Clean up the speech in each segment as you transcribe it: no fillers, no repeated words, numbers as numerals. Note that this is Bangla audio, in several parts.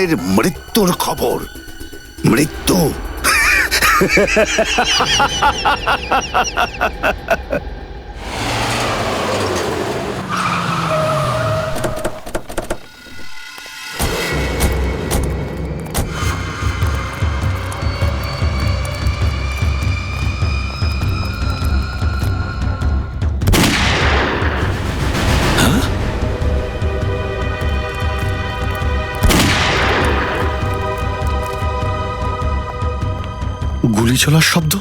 এর মৃত্যুর খবর। মৃত্যু। গুলি চলার শব্দ।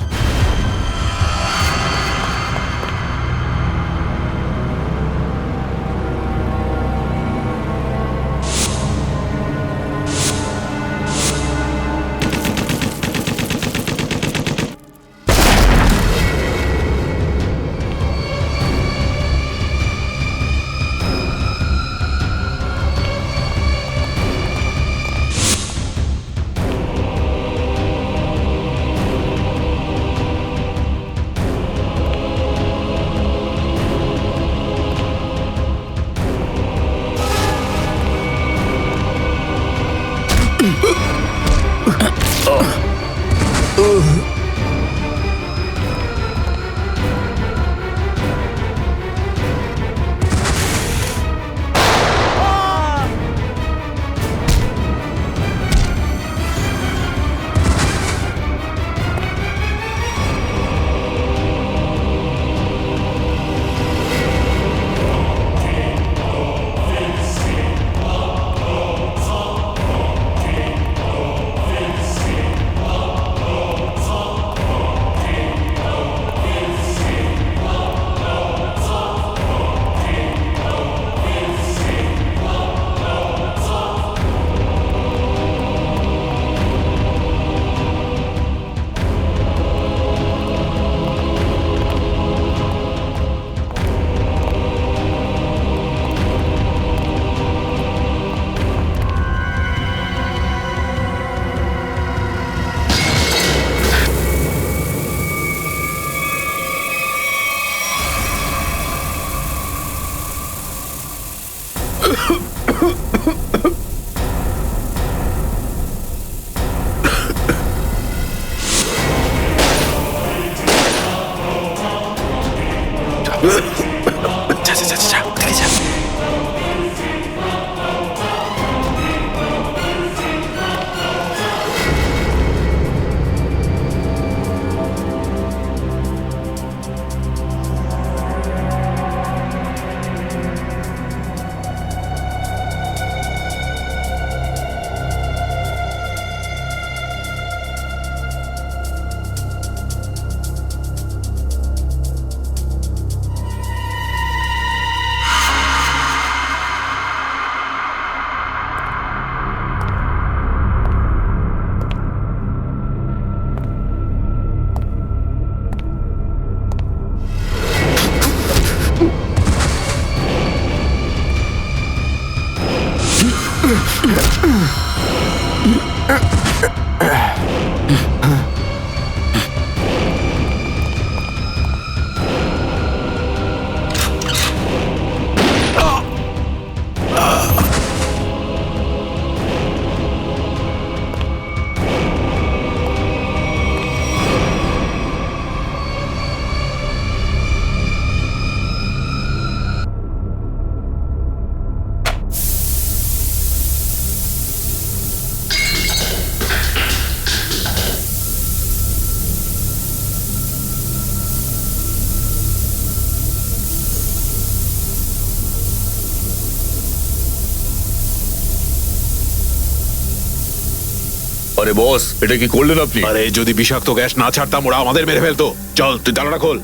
আরে বস, এটা কি করলেন আপনি? আরে যদি বিষাক্ত গ্যাস না ছাড়তাম ওরা আমাদের মেরে ফেলতো। চল তুই জানালা খোল।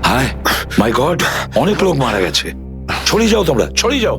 হায় মাই গড, অনেক লোক মারা গেছে। ছড়িয়ে যাও তোমরা, ছড়িয়ে যাও।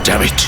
Damn it.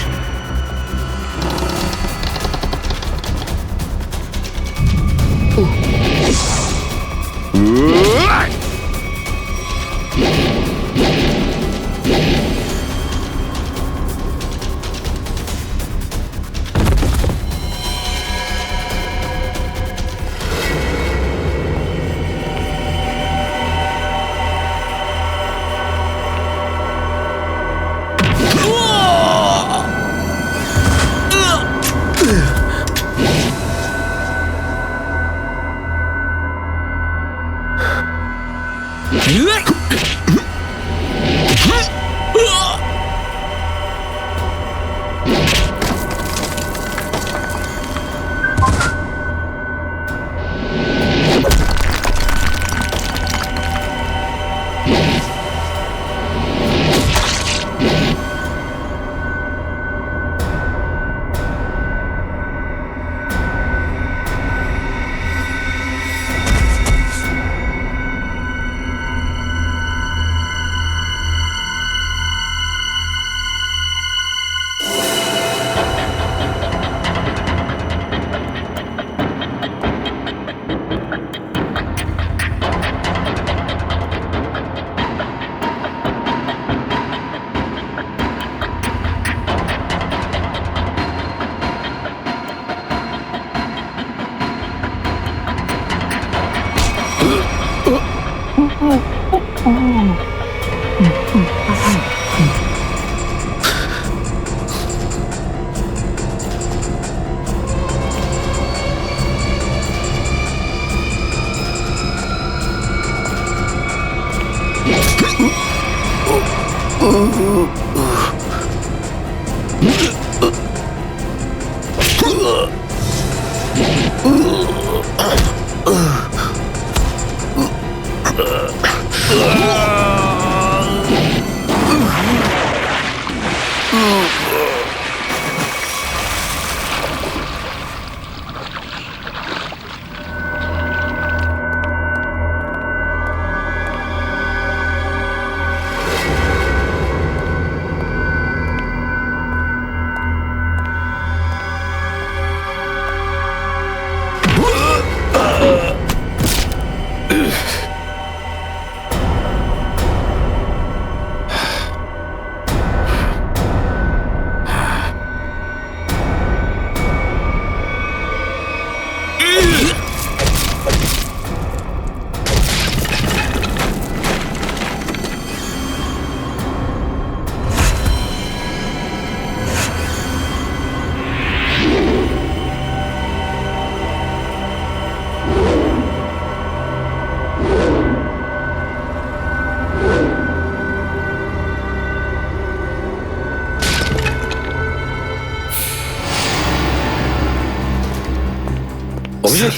অভিজিৎ,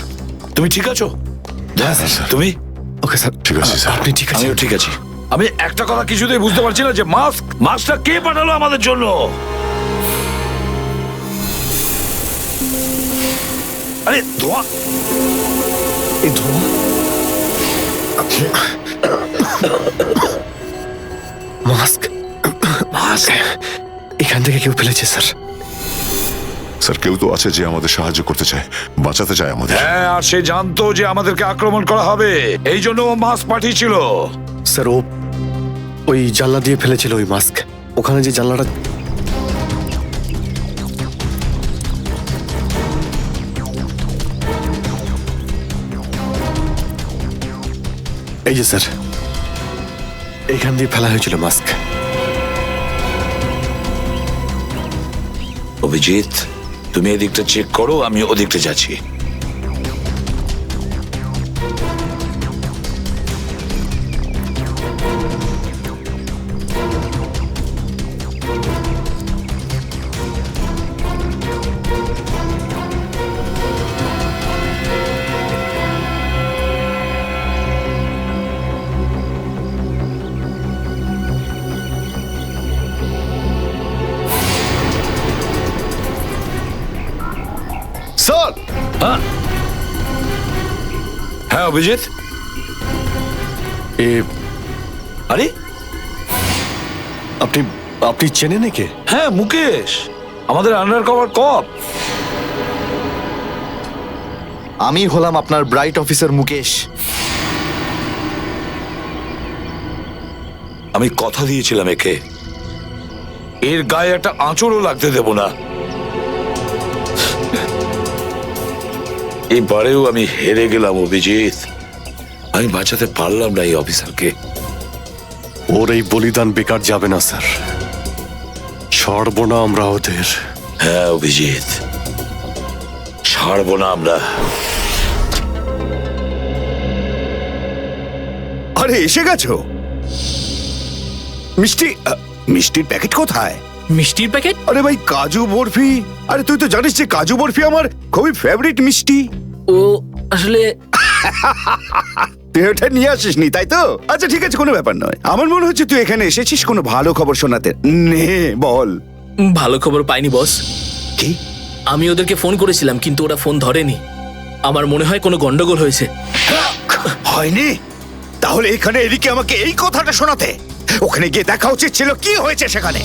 তুমি ঠিক আছো? হ্যাঁ স্যার। তুমি? ওকে স্যার, ঠিক আছে, স্যার। আপনি ঠিক আছেন? আমিও ঠিক আছি। আমি একটা কথা কিছুতেই বুঝতে পারছি না যে মাস্কটা কে পাঠালো আমাদের জন্য? আরে ধোঁয়া! এই ধোঁয়া মাস্ক এখান থেকে কেউ ফেলেছে স্যার। স্যার, কেউ তো আছে যে আমাদের সাহায্য করতে চায়, বাঁচাতে চায় আমাদের। হ্যাঁ, আর সে জানতো যে আমাদেরকে আক্রমণ করা হবে, এই জন্য ও মাস্ক পাঠিয়েছিল। স্যার, ও ওই জানলা দিয়ে ফেলেছিল ওই মাস্ক। ওখানে যে জানলাটা, এই যে স্যার, এখান দিয়ে ফেলা হয়েছিল মাস্ক। অভিজিৎ, তুমি এদিকটা চেক করো, আমি ওদিকটা যাচ্ছি। স্যার, হ্যাঁ অভিজিৎ, আরে আপনি আপনি চেনেন একে? হ্যাঁ, মুকেশ, আমাদের আন্ডার কভার কপ। আমি হলাম আপনার ব্রাইট অফিসার মুকেশ। আমি কথা দিয়েছিলাম একে, এর গায়ে একটা আঁচড়ও লাগতে দেব না। এবারেও আমি হেরে গেলাম অভিজিৎ। আমি বাঁচাতে পারলাম না এই অফিসারকে। ওর এই বলিদান বেকার যাবে না স্যার, ছাড়বো না আমরা ওদের। হ্যাঁ অভিজিৎ, ছাড়বো না আমরা। আরে এসে গেছো? মিষ্টির প্যাকেট কোথায়? মিষ্টির প্যাকেট? আরে ভাই, কাজু বরফি। আরে তুই তো জানিস যে কাজু বরফি আমার খুবই ফেভারিট মিষ্টি। ও আসলে তুই ওটা নিয়ে আসিসনি, তাই তো? আচ্ছা ঠিক আছে, কোনো ব্যাপার নয়। আমার মনে হচ্ছে তুই এখানে এসেছিস কোনো ভালো খবর শোনাতে। নে বল। ভালো খবর পাইনি বস। কি? আমি ওদেরকে ফোন করেছিলাম কিন্তু ওরা ফোন ধরেনি। আমার মনে হয় কোনো গন্ডগোল হয়েছে। হয়নি? তাহলে এখানে এদিকে আমাকে এই কথাটা শোনাতে? ওখানে গিয়ে দেখা উচিত ছিল কি হয়েছে সেখানে।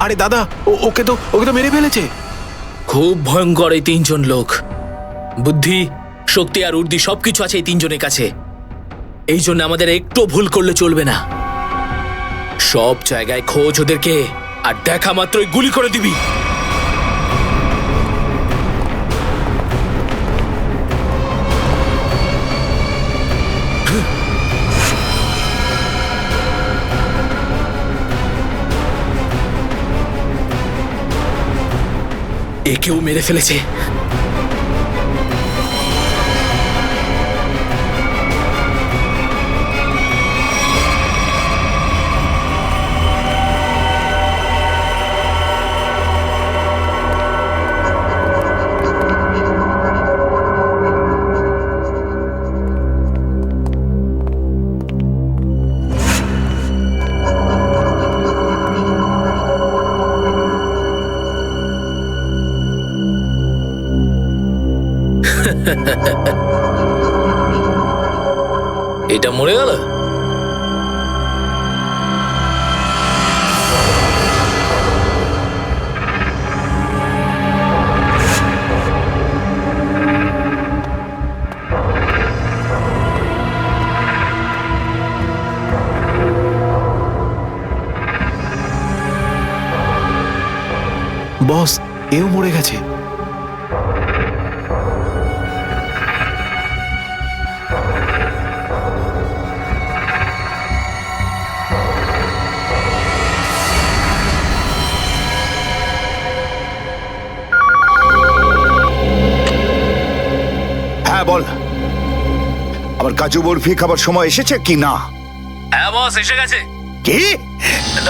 আরে দাদা, ওকে তো মেরে ফেলেছে। খুব ভয়ঙ্কর এই তিনজন লোক। বুদ্ধি, শক্তি আর উর্দি সবকিছু আছে এই তিনজনের কাছে। এই জন্য আমাদের একটু ভুল করলে চলবে না। সব জায়গায় খোঁজ ওদেরকে, আর দেখা মাত্রই গুলি করে দিবি। একেও মেরে ফেলেছে। এটা মরে গেল। বস, এও মরে গেছে। হ্যাঁ বল, আমার কাজু বরফি খাবার সময় এসেছে কি না? হ্যাঁ বস, এসে গেছে। কি?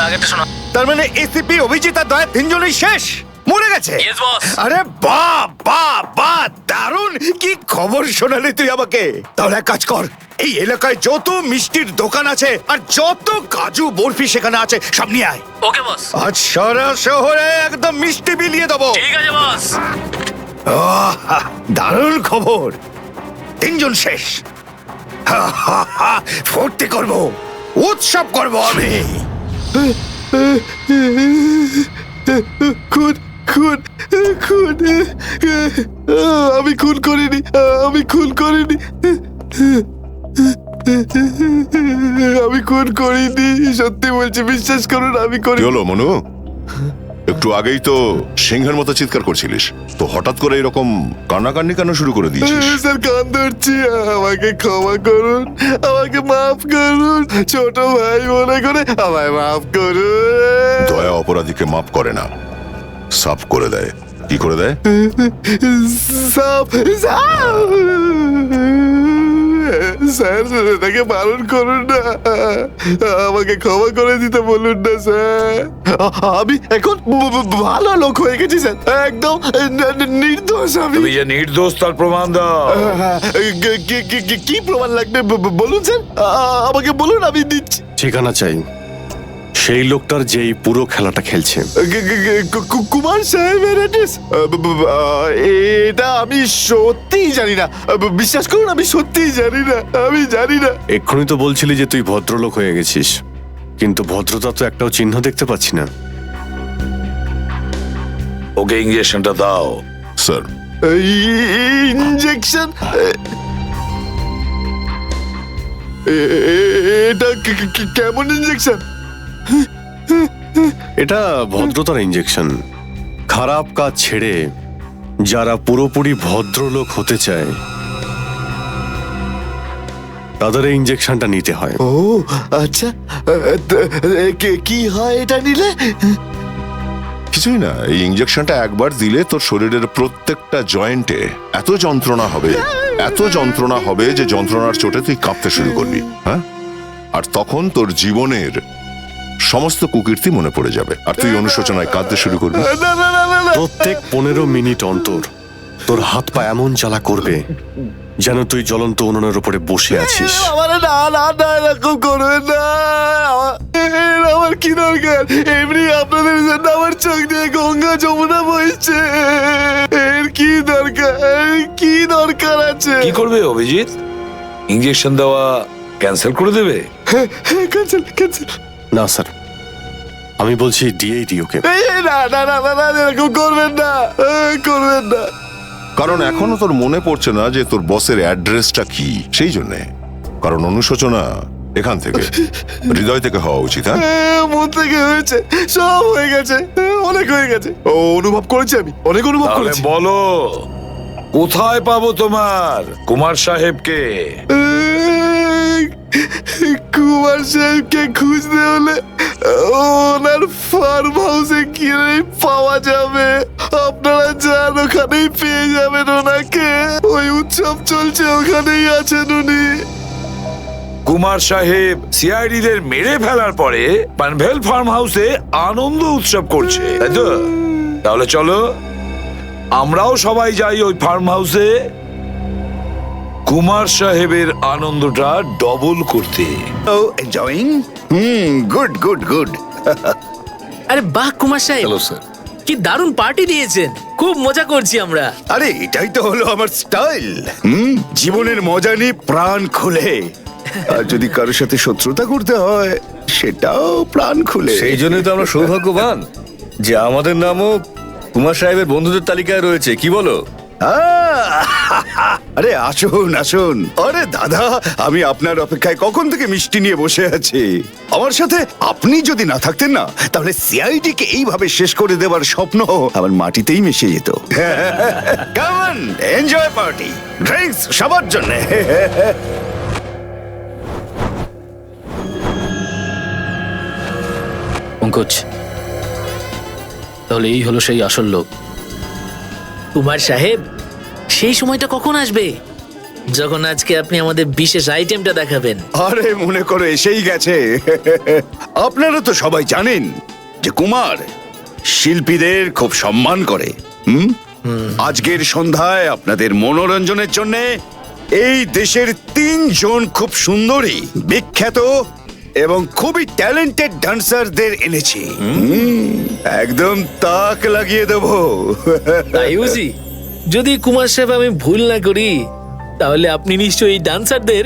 আগেরটা শোনো। তার মানে এসিপি অভিজিৎ আর দয়া তিনজনই শেষ, মরে গেছে? Yes, boss. আরে বাহ বাহ বাহ, দারুণ! কি খবর শোনালি তুই আমাকে। তাহলে এক কাজ কর, এই এলাকায় যত মিষ্টির দোকান আছে আর যত কাজু বরফি সেখানে আছে সব নিয়ে আয়। ওকে বস। আজ সারা শহরে একদম মিষ্টি বিলিয়ে দেবো। ঠিক আছে বস। আহ, দারুণ খবর, তিনজন শেষ। হা, হা, হা, ফুর্তি করব, উৎসব করব আমি। খুন খুন খুন, আমি খুন করিনি, আমি খুন করিনি, আমি খুন করিনি, সত্যি বলছি, বিশ্বাস করুন আমি কি করি। হলো মনু? একটু আগেই তো সিংহের মতো চিৎকার করছিলিস, তো হঠাৎ করে এরকম কান্নাকান্নি কেন শুরু করে দিয়েছিস? স্যার, কান ধরছি, আমাকে ক্ষমা করুন, আমাকে মাফ করুন, ছোট ভাই মনে করে আমায় মাফ করুন। দয়া অপরাধীকে মাফ করে না, সাফ করে দেয়। কি করে দেয়? সাপ সাপ, স্যার তাকে বারণ করুন না, আমাকে ক্ষমা করে দিতে বলুন না স্যার। আমি এখন ভালো লোক হয়ে গেছি স্যার, একদম নির্দোষ আমি। তুমি যে নির্দোষ তার প্রমাণ দাও। কি প্রমাণ লাগবে বলুন স্যার, আমাকে বলুন, আমি দিচ্ছি। ঠিকানা চাই সেই লোকটার যেই পুরো খেলাটা খেলছে। কুমার সাহেবের অ্যাড্রেস? এটা আমি সত্যিই জানি না, বিশ্বাস করুন, আমি সত্যিই জানি না, আমি জানি না। এক্ষুনি তো বলছিলি যে তুই ভদ্রলোক হয়ে গেছিস, কিন্তু ভদ্রতা তো একটাও চিহ্ন দেখতে পাচ্ছি না। ওকে ইঞ্জেকশনটা দাও। Sir, injection? এটা কেমন ইনজেকশন? এটা ভদ্রতার ইঞ্জেকশন। খারাপ কাজ ছেড়ে যারা পুরোপুরি ভদ্রলোক হতে চায় তাদের এই ইঞ্জেকশনটা নিতে হয়। ও আচ্ছা, কি হয় এটা নিলে? কিছুই না, এই ইঞ্জেকশনটা একবার দিলে তোর শরীরের প্রত্যেকটা জয়েন্টে এত যন্ত্রণা হবে, এত যন্ত্রণা হবে যে যন্ত্রণার চোটে তুই কাঁপতে শুরু করবি। হ্যাঁ, আর তখন তোর জীবনের সমস্ত কুকীর্তি মনে পড়ে যাবে, আর তুই অনুশোচনায় কাঁদতে শুরু করবি। না না না না, প্রত্যেক 15 মিনিট অন্তর তোর হাত পা এমন জ্বালা করবে যেন তুই জ্বলন্ত উনুনের উপরে বসে আছিস। আমার না না না, এরকম করবেন না, আমার কি দরকার? এমনি আপনাদের জন্য আমার চোখ দিয়ে গঙ্গা যমুনা বইছে, এর কি দরকার? কি দরকার আছে? কি করবে অভিজিৎ? ইঞ্জেকশন দেওয়া ক্যান্সেল করে দেবে? Cancel cancel. না স্যার, আমি বলছি দিয়েই দিই ওকে। না না না না, এরকম করবেন না, করবেন না। কারণ এখনো তোর মনে পড়ছে না যে তোর বসের অ্যাড্রেসটা কি, সেই জন্যে। কারণ অনুশোচনা এখান থেকে হৃদয় থেকে হওয়া উচিত। হ্যাঁ মন থেকে হয়েছে, সব হয়ে গেছে, অনেক হয়ে গেছে। ও অনুভব করেছি, আমি অনেক অনুভব তাহলে করেছি। বলো, কোথায় পাবো তোমার কুমার সাহেবকে? কুমার সাহেবকে খুঁজতে হলে ওনার ফার্ম হাউসে গিয়ে পাওয়া যাবে। আপনারা যান, ওখানেই পেয়ে যাবেন ওনাকে। ওই উৎসব চলছে, ওখানেই আছেন উনি। কুমার সাহেব সিআইডিদের মেরে ফেলার পরে পানভেল ফার্ম হাউসে আনন্দ উৎসব করছে, তাই তো? তাহলে চলো আমরাও সবাই যাই ওই ফার্ম হাউসে কুমার সাহেবের আনন্দটা ডবল করতে। ও এনজয়িং। Good good good. আরে বাহ কুমার সাহেব, হ্যালো স্যার। কি দারুণ পার্টি দিয়েছেন, খুব মজা করছি আমরা। আরে এটাই তো হলো আমার স্টাইল। জীবনের মজা নিয়ে প্রাণ খুলে, আর যদি কারোর সাথে শত্রুতা করতে হয় সেটাও প্রাণ খুলে। সেই জন্যই তো আমরা সৌভাগ্যবান যে আমাদের নামও কুমার সাহেবের বন্ধুদের তালিকায় রয়েছে, কি বলো? আরে আসুন আসুন। আরে দাদা, আমি আপনার অপেক্ষায় কখন থেকে মিষ্টি নিয়ে বসে আছি। আমার সাথে আপনি যদি না থাকতেন না, তাহলে সিআইডি কে এইভাবে শেষ করে দেওয়ার স্বপ্ন আমার মাটিতেই মিশে যেত। কেমন এনজয় পার্টি, ড্রিঙ্কস সবার জন্য। পঙ্কজ, তাহলে এই হলো সেই আসল লোক। কুমার সাহেব, সেই সময়টা কখন আসবে যখন আজকে আপনি আমাদের বিশেষ আইটেমটা দেখাবেন? আরে মনে করো এসেই গেছে। আপনারা তো সবাই জানেন যে কুমার শিল্পীদের খুব সম্মান করে। আজকের সন্ধ্যায় আপনাদের মনোরঞ্জনের জন্য এই দেশের 3 জন খুব সুন্দরী, বিখ্যাত এবং খুবই ট্যালেন্টেড ডান্সারদের এনেছি। একদম তাক লাগিয়ে দেবো। তাই বুঝি? যদি কুমার সাহেব আমি ভুল না করি, তাহলে আপনি নিশ্চয়ই এই ডান্সারদের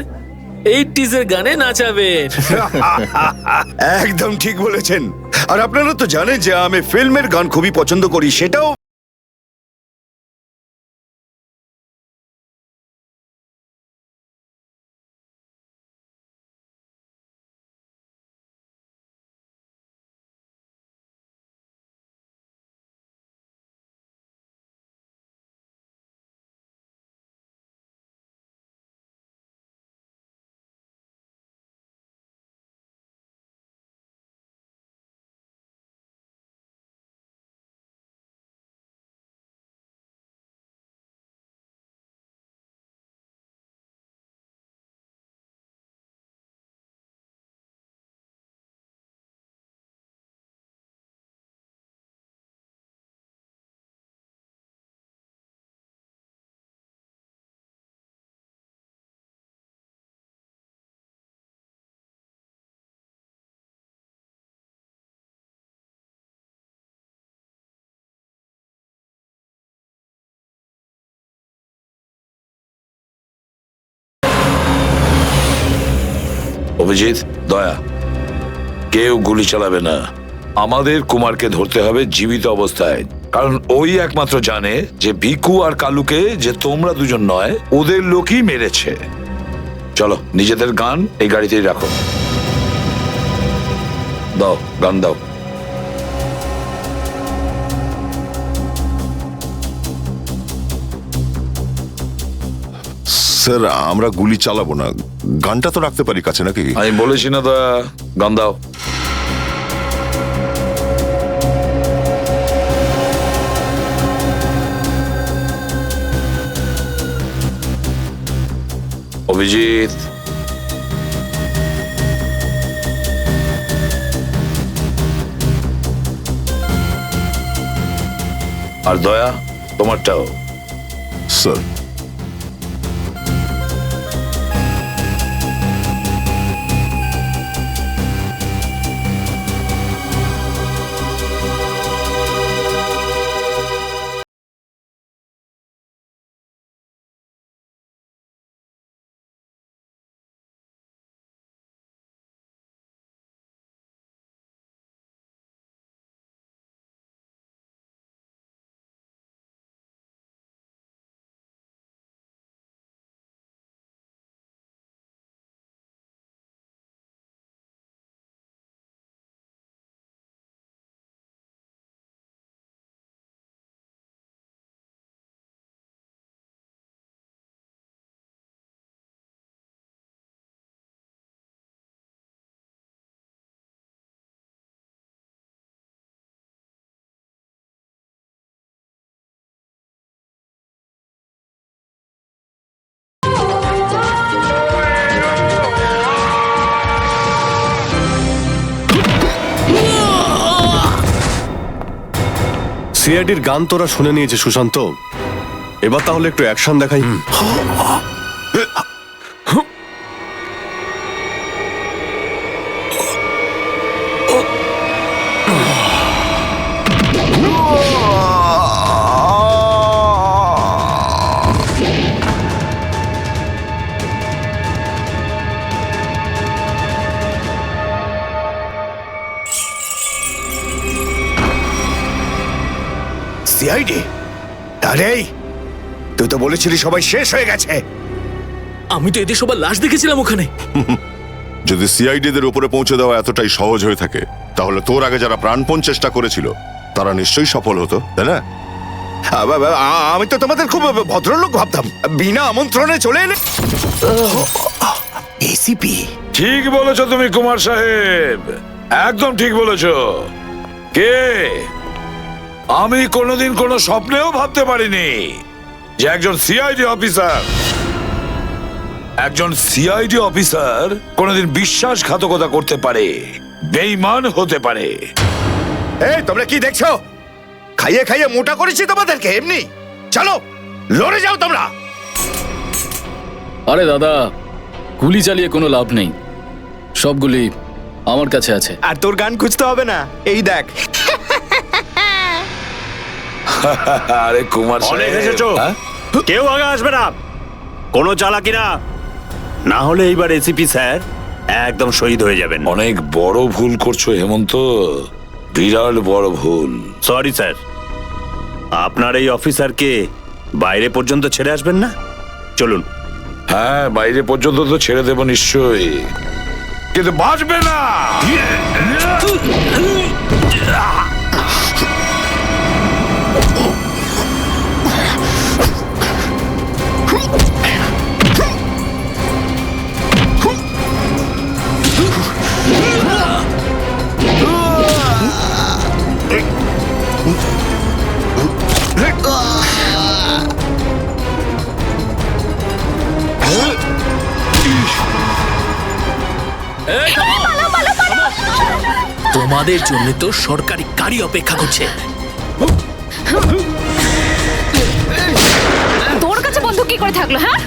80s এর গানে নাচাবেন। একদম ঠিক বলেছেন। আর আপনারা তো জানেন যে আমি ফিল্মের গান খুবই পছন্দ করি, সেটাও অভিজিৎ, দয়া, কেউ গুলি চালাবে না। আমাদের কুমারকে ধরতে হবে জীবিত অবস্থায়, কারণ ওই একমাত্র জানে যে ভিকু আর কালুকে যে তোমরা দুজন নয়, ওদের লোকই মেরেছে। চলো, নিজেদের গান এই গাড়িতেই রাখো। দাও, গান দাও। স্যার, আমরা গুলি চালাবো না, গানটা তো রাখতে পারি কাছে নাকি? আমি বলেছি না দয়া, গান দাও। অভিজিৎ, আর দয়া তোমারটাও। স্যার, সিআইডির গান তোরা শুনে নিয়েছে সুশান্ত, এবার তাহলে একটু অ্যাকশন দেখাই। সিআইডি? আরে তুই তো বলেছিলি সবাই শেষ হয়ে গেছে। আমি তো এদের সবার লাশ দেখেছিলাম ওখানে। যদি সিআইডিদের উপরে পৌঁছে দেওয়া এতটাই সহজ হয়ে থাকে, তাহলে তোর আগে যারা প্রাণপণ চেষ্টা করেছিল তারা নিশ্চয়ই সফল হতো, তাই না? আমি তো তোমাদের খুব ভদ্রলোক ভাবতাম, বিনা আমন্ত্রণে চলে এলে। এসিপি? ঠিক বলেছো তুমি কুমার সাহেব, একদম ঠিক বলেছো। কে? আমি কোনোদিন কোনো স্বপ্নেও ভাবতে পারিনি যে একজন সিআইডি অফিসার কোনোদিন বিশ্বাসঘাতকতা করতে পারে, বেঈমান হতে পারে। এই তোমরা কি দেখছো? খাইয়ে খাইয়ে মোটা করেছি তোমাদেরকে এমনি। চলো লড়ে যাও তোমরা। আরে দাদা, গুলি চালিয়ে কোনো লাভ নেই, সবগুলি আমার কাছে আছে। আর তোর গান খুঁজতে হবে না, এই দেখ। আরে কুমার সাহেব, হ্যাঁ? কেউ আগে আসবে না, কোনো চালাকি না, না হলে এইবার এসিপি স্যার একদম শহীদ হয়ে যাবেন। অনেক বড় ভুল করছো হেমন্ত, বিরাট বড় ভুল। সরি স্যার, আপনার এই অফিসারকে বাইরে পর্যন্ত ছেড়ে আসবেন না? চলুন। হ্যাঁ, বাইরে পর্যন্ত তো ছেড়ে দেবো নিশ্চয়ই, কিন্তু বাঁচবে না। তোমাদের জন্য তো সরকারি গাড়ি অপেক্ষা করছে। তোর কাছে বন্দুক কি করে থাকলো? হ্যাঁ,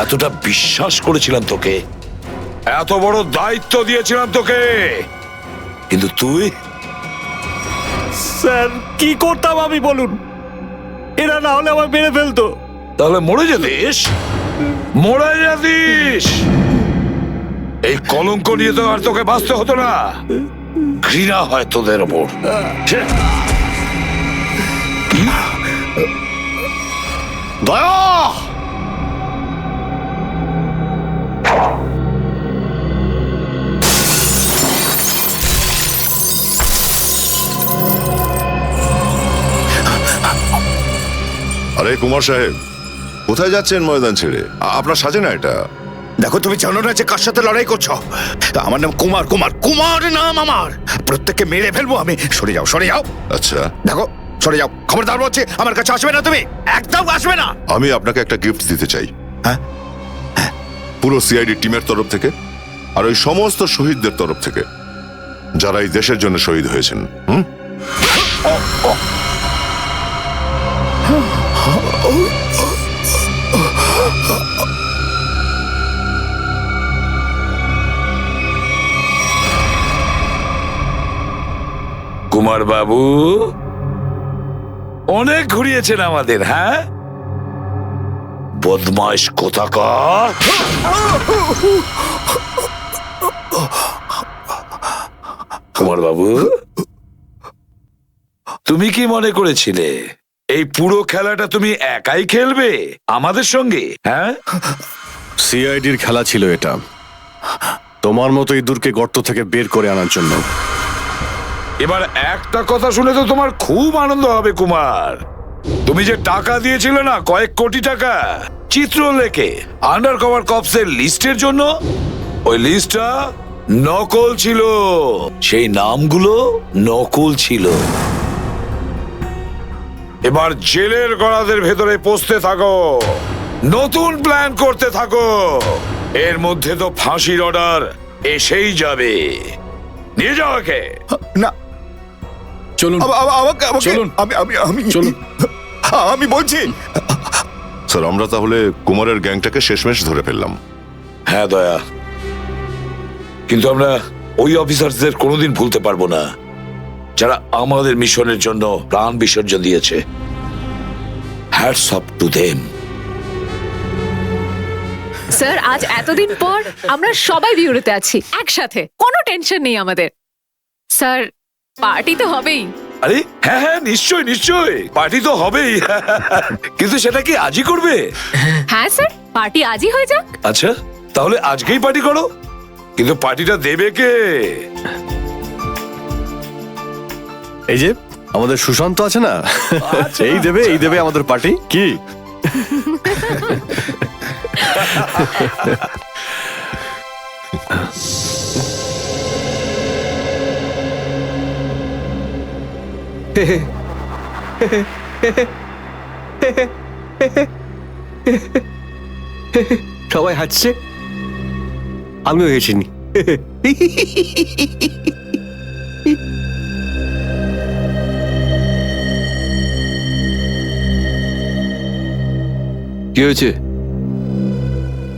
এতটা বিশ্বাস করেছিলাম তোকে, এত বড় দায়িত্ব দিয়েছিলাম তোকে, কিন্তু তুই। স্যার কি করতাম আমি বলুন? এরা না হলে আমার মেরে ফেলতো। তাহলে মরে যেতিস, মরে যেতিস। এই কলঙ্ক নিয়ে তো আর তোকে বাঁচতে হতো না। ঘৃণা হয় তোদের ওপর। দয়া! আরে কুমার সাহেব, কোথায় যাচ্ছেন ময়দান ছেড়ে? আপনার সাজে না এটা। দেখো, তুমি জানো না যে কার সাথে লড়াই করছো? আমার নাম কুমার, কুমার, কুমার নাম আমার। প্রত্যেককে মেরে ফেলবো আমি। সরে যাও, সরে যাও। আচ্ছা, দেখো, সরে যাও। খবরদার বলছি, আমার কাছে আসবে না তুমি, একদম আসবে না। আমি আপনাকে একটা গিফট দিতে চাই। হ্যাঁ? পুরো সিআইডি টিমের তরফ থেকে আর ওই সমস্ত শহীদদের তরফ থেকে যারা এই দেশের জন্য শহীদ হয়েছেন। কুমার বাবু অনেক ঘুরিয়েছেন আমাদের, হ্যাঁ? বদমাইশ কোথাকার। কুমার বাবু, তুমি কি মনে করেছিলে এই পুরো খেলাটা তুমি একাই খেলবে আমাদের সঙ্গে? হ্যাঁ, সিআইডির খেলা ছিল এটা, তোমার মতো ইঁদুরকে গর্ত থেকে বের করে আনার জন্য। এবার একটা কথা শুনে তো তোমার খুব আনন্দ হবে কুমার। তুমি যে টাকা দিয়েছিলে না, কয়েক কোটি টাকা চিত্রলেখে আন্ডার কভার কপসের লিস্টের জন্য, ওই লিস্টটা নকল ছিল। সেই নামগুলো নকল ছিল। এবার জেলের গড়াদের ভেতরে পৌঁছতে থাকো, নতুন প্ল্যান করতে থাকো। এর মধ্যে তো ফাঁসির অর্ডার এসেই যাবে। নিয়ে যাও একে। না, চলুন আমাকে চলুন। আমি চলুন। আমি বলছি। স্যার, আমরা তাহলে কুমারের গ্যাংটাকে শেষমেশ ধরে ফেললাম। হ্যাঁ দয়া, কিন্তু আমরা ওই অফিসারদের কোনোদিন ভুলতে পারবো না যারা আমাদের মিশনের জন্য প্রাণ বিসর্জন দিয়েছে। Hats off to them. Sir, আজ এতদিন পর আমরা সবাই বিউরোতে আছি একসাথে, কোনো টেনশন নেই আমাদের। স্যার, পার্টি তো হবেই। আরে হ্যাঁ হ্যাঁ, নিশ্চয় নিশ্চয়, পার্টি তো হবেই। কিন্তু সেটা কি আজই করবে? হ্যাঁ স্যার, পার্টি আজই হয়ে যাক। আচ্ছা, তাহলে আজকেই পার্টি করো। কিন্তু পার্টিটা দেবে কে? এই যে আমাদের সুশান্ত আছে না, এই দেবে আমাদের পার্টি। কি সবাই হাসছে, আমিও হেসিনি। কি হয়েছে?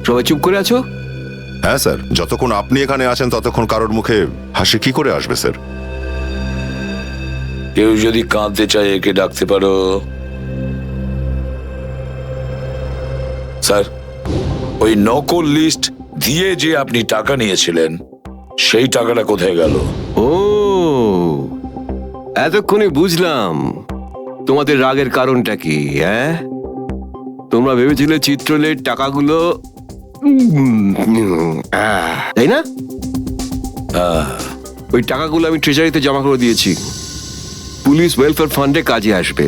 সবাই চুপ করে আছো? হ্যাঁ স্যার, যতক্ষণ আপনি এখানে আছেন ততক্ষণ কারোর মুখে হাসি কি করে আসবে স্যার? কেউ যদি কাঁদতে চায় একে ডাকতে পারো। স্যার, ওই নকল লিস্ট দিয়ে যে আপনি টাকা নিয়েছিলেন, সেই টাকাটা কোথায় গেল? ও, এতক্ষণে বুঝলাম তোমাদের রাগের কারণটা কি। হ্যাঁ, তোমরা ভেবেছিলে চিত্রলের টাকাগুলো তাই না? ওই টাকাগুলো আমি ট্রেজারিতে জমা করে দিয়েছি, পুলিশ ওয়েলফেয়ার ফান্ডে কাজে আসবে।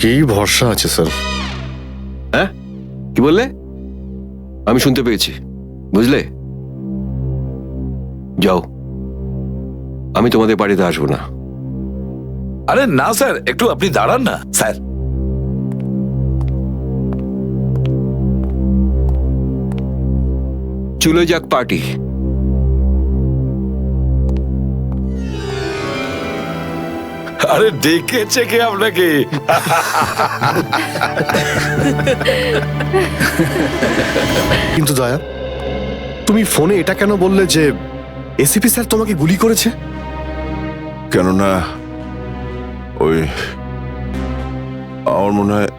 কি ভরসা আছে স্যার? হ্যাঁ, কি বললে? আমি শুনতে পেয়েছি, বুঝলে? যাও, আমি তোমাদের বাড়িতে আসবো না। আরে না স্যার, একটু আপনি দাঁড়ান না স্যার। চলে যাক পার্টি। আরে ডেকেছে কে আপনাকে? কিন্তু দয়া, তুমি ফোনে এটা কেন বললে যে এসিপি স্যার তোমাকে গুলি করেছে? কেননা ওই আমার মনে হয়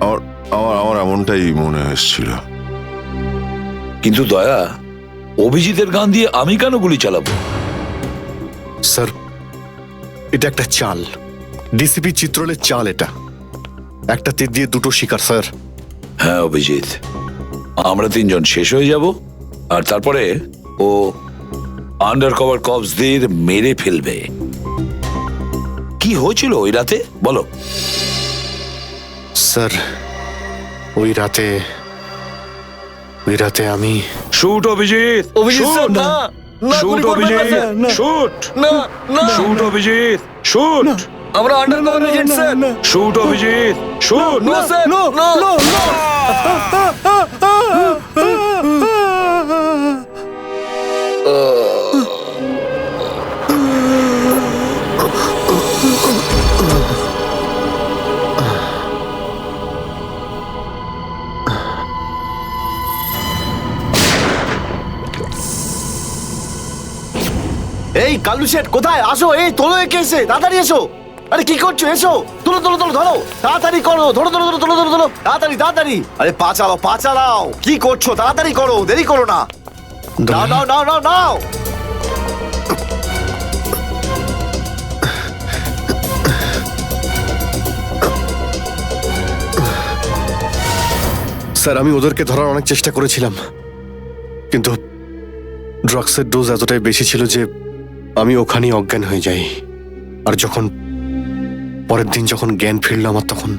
আমার আমার আমার এমনটাই মনে এসেছিল। কিন্তু দয়া, অভিজিতের গান দিয়ে আমি কেন গুলি চালাবো? স্যার, এটা একটা চাল, ডিসিপি চিত্রলের চাল। এটা একটা তীর দিয়ে দুটো শিকার স্যার। হ্যাঁ অভিজিৎ, আমরা তিনজন শেষ হয়ে যাব, আর তারপরে ও আন্ডার কভার কপসদের মেরে ফেলবে। কি হয়েছিল ওই রাতে বলো? স্যার, ওই রাতে আমি shoot Abhijit, Abhijit sir, shoot! না না, শুট গুলি করবেন না, অভিজিৎ, স্যার, না। শুট না না, শুট অভিজিৎ, শুট আমরা under cover agent sir. Shoot Abhijit, shoot. না স্যার, না না। এই কালু শেঠ কোথায়? আসো, এই তোলো একে, এসে তাড়াতাড়ি এসো। আরে কি করছো? এসো, তোলো তোলো তোলো, ধরো তাড়াতাড়ি করো, ধরো ধরো ধরো, তোলো ধরো ধরো, তাড়াতাড়ি তাড়াতাড়ি। আরে পা চালাও, পা চালাও, কি করছো? তাড়াতাড়ি করো, দেরি করো না। নাও নাও নাও নাও নাও। স্যার, আমি ওদেরকে ধরার অনেক চেষ্টা করেছিলাম, কিন্তু ড্রাগসের ডোজ এতটাই বেশি ছিল যে আমি ওখানেই অজ্ঞান হয়ে যাই। আর যখন পরের দিন যখন জ্ঞান ফিরল আমার, তখন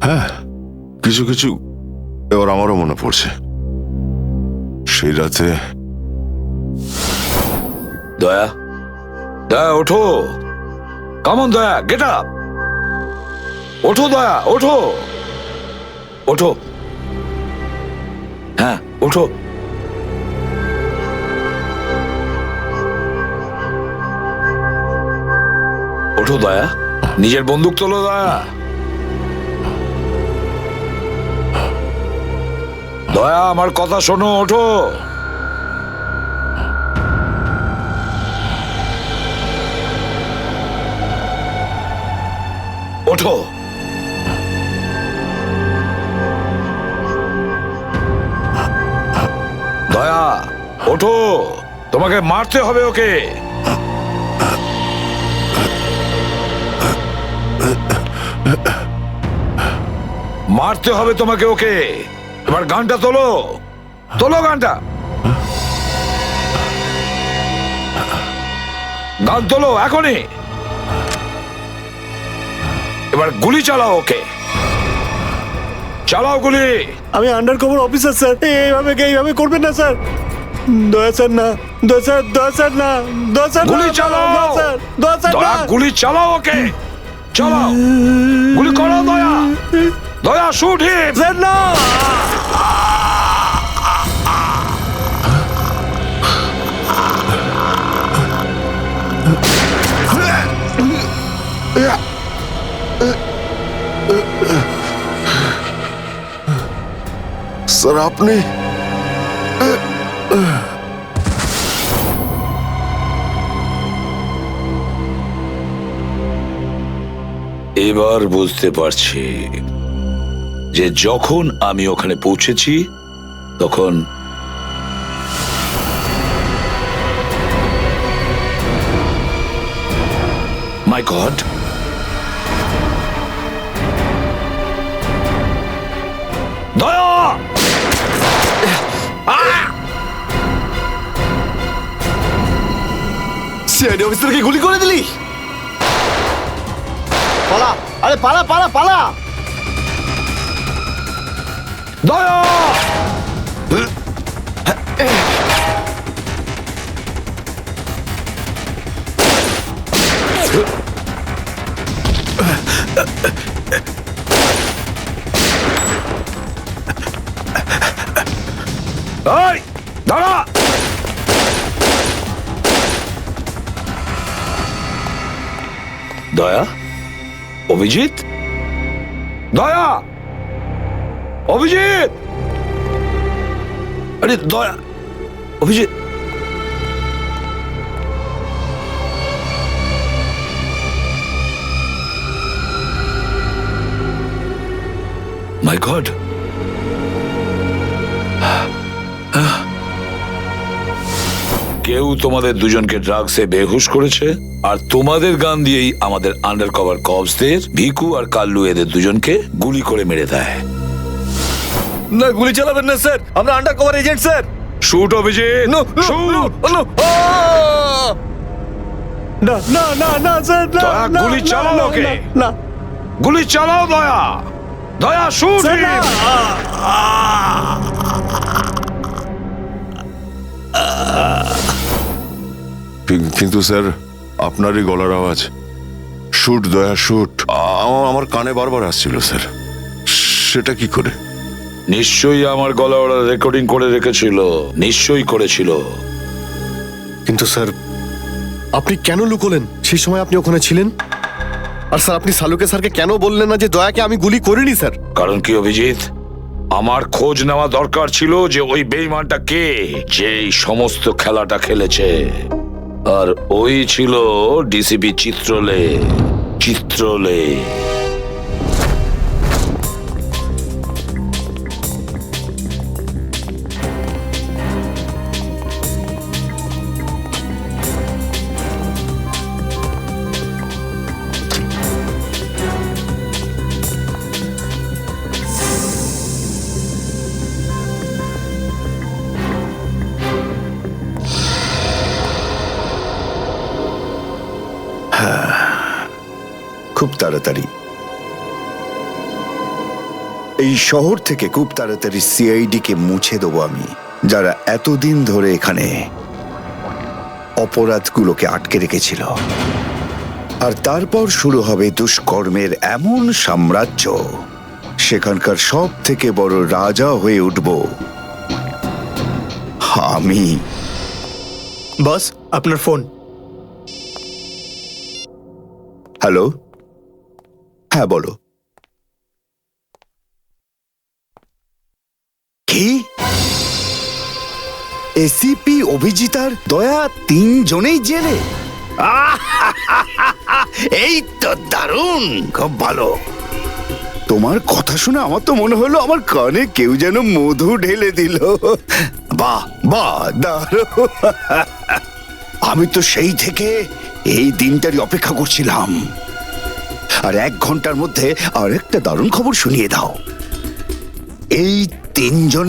হ্যাঁ, কিছু কিছু এবার আমারও মনে পড়ছে। সেই রাতে দয়া, দয়া ওঠো, কামন দয়া, গেট আপ, ওঠো দয়া, ওঠো ওঠো, হ্যাঁ ওঠো। ওঠো দয়া, নিজের বন্দুক তোলো দয়া। দয়া, আমার কথা শোনো, ওঠো। ওঠো। দয়া ওঠো, তোমাকে মারতে হবে ওকে। মারতে হবে তোমাকে ওকে। এবার গানটা তোলো, তোলো গানটা, গান তোলো এখনই। এবার গুলি চালাও ওকে, চালাও গুলি। আমি আন্ডার কভার অফিসার স্যার, এইভাবে করবেন না স্যার। দয়া স্যার না, দয়া স্যার, দয়া স্যার না, দয়া স্যার, গুলি চালাও, দয়া স্যার দয়া না। গুলি চালাও ওকে, চালাও গুলি করো দয়া, দয়া শুট হিম। স্যার না। স্যার, আপনি এবার বুঝতে পারছি যে যখন আমি ওখানে পৌঁছেছি তখন মাই গড, দয়া, সিআইডি অফিসারকে গুলি করে দিলি? পালা, আরে পালা পালা পালা। দয়া, এই দাঁড়া। দয়া, অভিজিৎ, দয়া, অভিজিৎ, আরে দয়া, অভিজিৎ। মাই গড, কেউ তোমাদের দুজনকে ড্রাগসে বেহুশ করেছে, আর তোমাদের গান দিয়েই আমাদের আন্ডার কভার কপসদের ভিকু আর কাল্লু এদের দুজনকে গুলি করে মেরে দেয়। না, গুলি চালাবেন না স্যার, আমরা under cover agent sir. Shoot Abhijit, shoot. না না না না স্যার, না, দয়া, না, গুলি না, চালাও না, ওকে। না, গুলি চালাও দয়া, দয়া শুট। স্যার, না। কিন্তু স্যার, আপনারই গলার আওয়াজ, শুট দয়া শুট, আমার কানে বারবার আসছিল স্যার। সেটা কি করে? নিশ্চয়ই আমার গলা ওরা রেকর্ডিং করে রেখেছিল, নিশ্চয়ই করেছিল। কিন্তু স্যার, আপনি কেন লুকোলেন? সেই সময় আপনি ওখানে ছিলেন। আর স্যার, আপনি সালুকে স্যারকে কেন বললেন না যে দয়াকে আমি গুলি করিনি স্যার? কারণ কি অভিজিৎ, আমার খোঁজ নেওয়া দরকার ছিল যে ওই বেঈমানটা কে, যে এই সমস্ত খেলাটা খেলেছে। আর ওই ছিল ডিসিপি চিত্রলে। চিত্রলে খুব তাড়াতাড়ি এই শহর থেকে খুব তাড়াতাড়ি সিআইডি কে মুছে দেবো আমি, যারা এতদিন ধরে এখানে অপরাধগুলোকে আটকে রেখেছিল। আর তারপর শুরু হবে দুষ্কর্মের এমন সাম্রাজ্য, সেখানকার সব থেকে বড় রাজা হয়ে উঠব আমি। বস, আপনার ফোন। হ্যালো, হ্যাঁ বলো। কি? এসিপি অভিজিৎ আর দয়া তিনজনেই জেলে? এই তো দারুণ, খুব ভালো। তোমার কথা শুনে আমার তো মনে হলো আমার কানে কেউ যেন মধু ঢেলে দিল। বাহ বাহ, দারুণ। আমি তো সেই থেকে এই দিনটারই অপেক্ষা করছিলাম। আর 1 ঘন্টার মধ্যে আরেকটা দারুণ খবর শুনিয়ে দাও। এই তিনজন